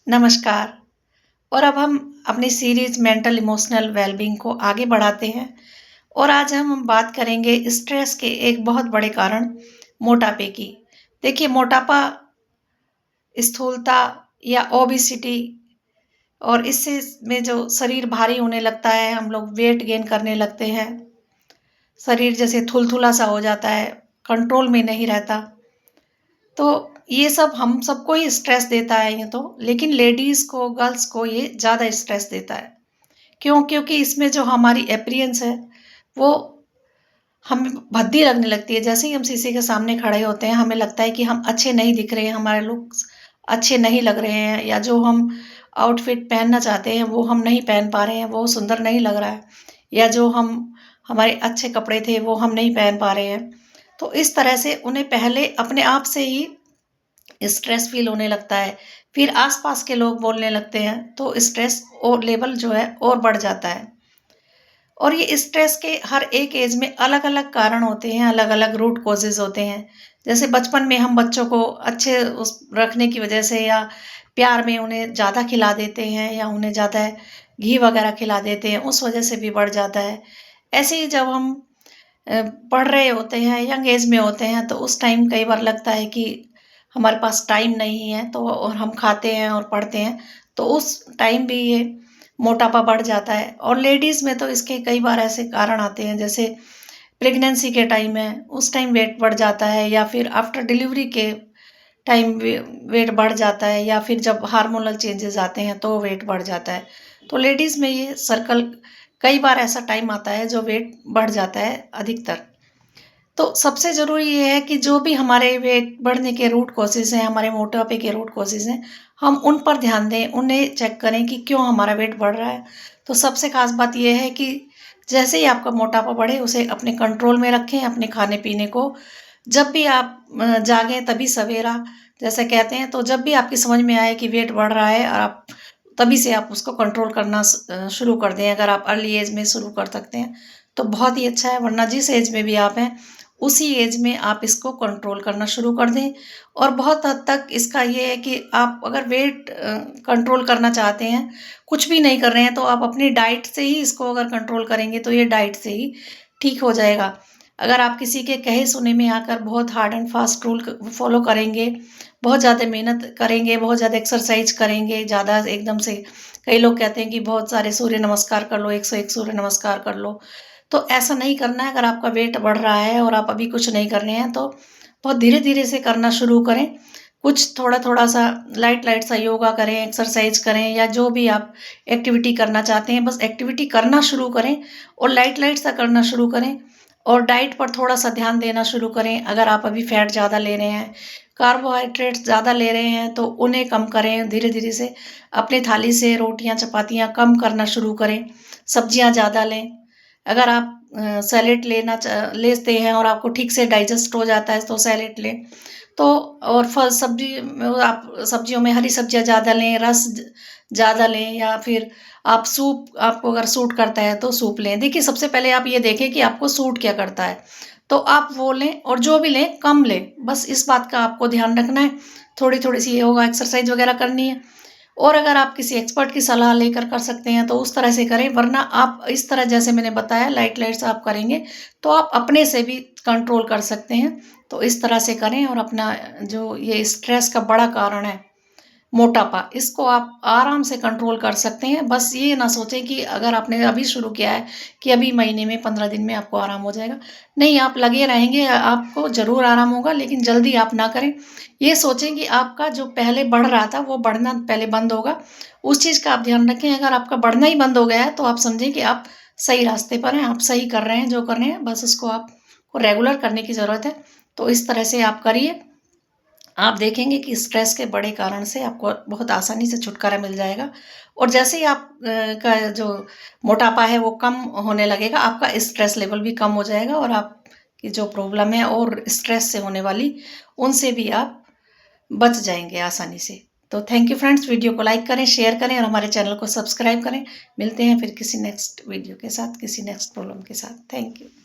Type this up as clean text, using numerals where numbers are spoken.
नमस्कार। और अब हम अपनी सीरीज मेंटल इमोशनल वेलबींग को आगे बढ़ाते हैं और आज हम बात करेंगे स्ट्रेस के एक बहुत बड़े कारण मोटापे की। देखिए, मोटापा स्थूलता या ओबेसिटी और इससे में जो शरीर भारी होने लगता है, हम लोग वेट गेन करने लगते हैं, शरीर जैसे थुलथुला सा हो जाता है, कंट्रोल में नहीं रहता। तो ये सब हम सबको ही स्ट्रेस देता है ये तो, लेकिन लेडीज को, गर्ल्स को ये ज़्यादा स्ट्रेस देता है। क्यों? क्योंकि इसमें जो हमारी अपीयरेंस है वो हमें भद्दी लगने लगती है। जैसे ही हम शीशे के सामने खड़े होते हैं, हमें लगता है कि हम अच्छे नहीं दिख रहे हैं, हमारे लुक्स अच्छे नहीं लग रहे हैं, या जो हम आउटफिट पहनना चाहते हैं वो हम नहीं पहन पा रहे हैं, वो सुंदर नहीं लग रहा है, या जो हम हमारे अच्छे कपड़े थे वो हम नहीं पहन पा रहे हैं। तो इस तरह से उन्हें पहले अपने आप से ही स्ट्रेस फील होने लगता है। फिर आसपास के लोग बोलने लगते हैं तो स्ट्रेस और लेवल जो है और बढ़ जाता है। और ये स्ट्रेस के हर एक एज में अलग अलग कारण होते हैं, अलग अलग रूट कॉजेज होते हैं। जैसे बचपन में हम बच्चों को अच्छे उस रखने की वजह से या प्यार में उन्हें ज़्यादा खिला देते हैं या उन्हें ज़्यादा घी वगैरह खिला देते हैं, उस वजह से भी बढ़ जाता है। ऐसे ही जब हम पढ़ रहे होते हैं, यंग एज में होते हैं, तो उस टाइम कई बार लगता है कि हमारे पास टाइम नहीं है, तो और हम खाते हैं और पढ़ते हैं, तो उस टाइम भी ये मोटापा बढ़ जाता है। और लेडीज़ में तो इसके कई बार ऐसे कारण आते हैं, जैसे प्रेगनेंसी के टाइम है, उस टाइम वेट बढ़ जाता है, या फिर आफ्टर डिलीवरी के टाइम वेट बढ़ जाता है, या फिर जब हार्मोनल चेंजेस आते हैं तो वेट बढ़ जाता है। तो लेडीज़ में ये सर्कल कई बार ऐसा टाइम आता है जो वेट बढ़ जाता है अधिकतर। तो सबसे ज़रूरी ये है कि जो भी हमारे वेट बढ़ने के रूट कॉजेज़ हैं, हमारे मोटापे के रूट कॉजेज़ हैं, हम उन पर ध्यान दें, उन्हें चेक करें कि क्यों हमारा वेट बढ़ रहा है। तो सबसे ख़ास बात ये है कि जैसे ही आपका मोटापा बढ़े, उसे अपने कंट्रोल में रखें, अपने खाने-पीने को। जब भी आप जागें तभी सवेरा, जैसे कहते हैं, तो जब भी आपकी समझ में आए कि वेट बढ़ रहा है, और आप तभी से आप उसको कंट्रोल करना शुरू कर दें। अगर आप अर्ली एज में शुरू कर सकते हैं, तो बहुत ही अच्छा है, वरना जिस एज में भी आप हैं, उसी एज में आप इसको कंट्रोल करना शुरू कर दें। और बहुत हद तक इसका ये है कि आप अगर वेट कंट्रोल करना चाहते हैं, कुछ भी नहीं कर रहे हैं, तो आप अपनी डाइट से ही इसको अगर कंट्रोल करेंगे, तो ये डाइट से ही ठीक हो जाएगा। अगर आप किसी के कहे सुने में आकर बहुत hard and fast rule follow करेंगे, बहुत ज़्यादा मेहनत करेंगे, बहुत ज़्यादा एक्सरसाइज करेंगे, ज़्यादा एकदम से, कई लोग कहते हैं कि बहुत सारे सूर्य नमस्कार कर लो, 101 सूर्य नमस्कार कर लो, तो ऐसा नहीं करना है। अगर आपका वेट बढ़ रहा है और आप अभी कुछ नहीं कर रहे हैं, तो बहुत धीरे-धीरे से करना शुरू करें। कुछ थोड़ा-थोड़ा सा लाइट-लाइट सा योगा करें, एक्सरसाइज करें, या जो भी आप एक्टिविटी करना चाहते हैं, बस एक्टिविटी करना शुरू करें और लाइट-लाइट सा करना शुरू करें। और डाइट पर थोड़ा-सा ध्यान देना शुरू करें। अगर आप अभी फैट ज़्यादा ले रहे हैं, कार्बोहाइड्रेट्स ज़्यादा ले रहे हैं, तो उन्हें कम करें धीरे-धीरे से। अपनी थाली से रोटियाँ, चपातियाँ कम करना शुरू करें, सब्जियाँ ज़्यादा लें। अगर आप सैलेड लेते हैं और आपको ठीक से डाइजेस्ट हो जाता है, तो सैलेड लें। तो और फल सब्जी में आप सब्जियों में हरी सब्जियाँ ज़्यादा लें, रस ज़्यादा लें, या फिर आप सूप, आपको अगर सूट करता है तो सूप लें। देखिए, सबसे पहले आप ये देखें कि आपको सूट क्या करता है, तो आप वो लें, और जो भी लें कम लें। बस इस बात का आपको ध्यान रखना है। थोड़ी-थोड़ी सी योगा, एक्सरसाइज वगैरह करनी है। और अगर आप किसी एक्सपर्ट की सलाह लेकर कर सकते हैं, तो उस तरह से करें, वरना आप इस तरह जैसे मैंने बताया लाइट-लाइट से आप करेंगे, तो आप अपने से भी कंट्रोल कर सकते हैं। तो इस तरह से करें, और अपना जो ये स्ट्रेस का बड़ा कारण है मोटापा, इसको आप आराम से कंट्रोल कर सकते हैं। बस ये ना सोचें कि अगर आपने अभी शुरू किया है कि अभी महीने में 15 दिन में आपको आराम हो जाएगा। नहीं, आप लगे रहेंगे, आपको ज़रूर आराम होगा, लेकिन जल्दी आप ना करें। ये सोचें कि आपका जो पहले बढ़ रहा था, वो बढ़ना पहले बंद होगा। उस चीज़ का आप ध्यान रखें। अगर आपका बढ़ना ही बंद हो गया है, तो आप समझें कि आप सही रास्ते पर हैं, आप सही कर रहे हैं जो कर रहे हैं, बस उसको आपको रेगुलर करने की ज़रूरत है। तो इस तरह से आप करिए। आप देखेंगे कि स्ट्रेस के बड़े कारण से आपको बहुत आसानी से छुटकारा मिल जाएगा। और जैसे ही आप का जो मोटापा है वो कम होने लगेगा, आपका स्ट्रेस लेवल भी कम हो जाएगा, और आपकी जो प्रॉब्लम है और स्ट्रेस से होने वाली, उनसे भी आप बच जाएंगे आसानी से। तो थैंक यू फ्रेंड्स, वीडियो को लाइक करें, शेयर करें, और हमारे चैनल को सब्सक्राइब करें। मिलते हैं फिर किसी नेक्स्ट वीडियो के साथ, किसी नेक्स्ट प्रॉब्लम के साथ। Thank you.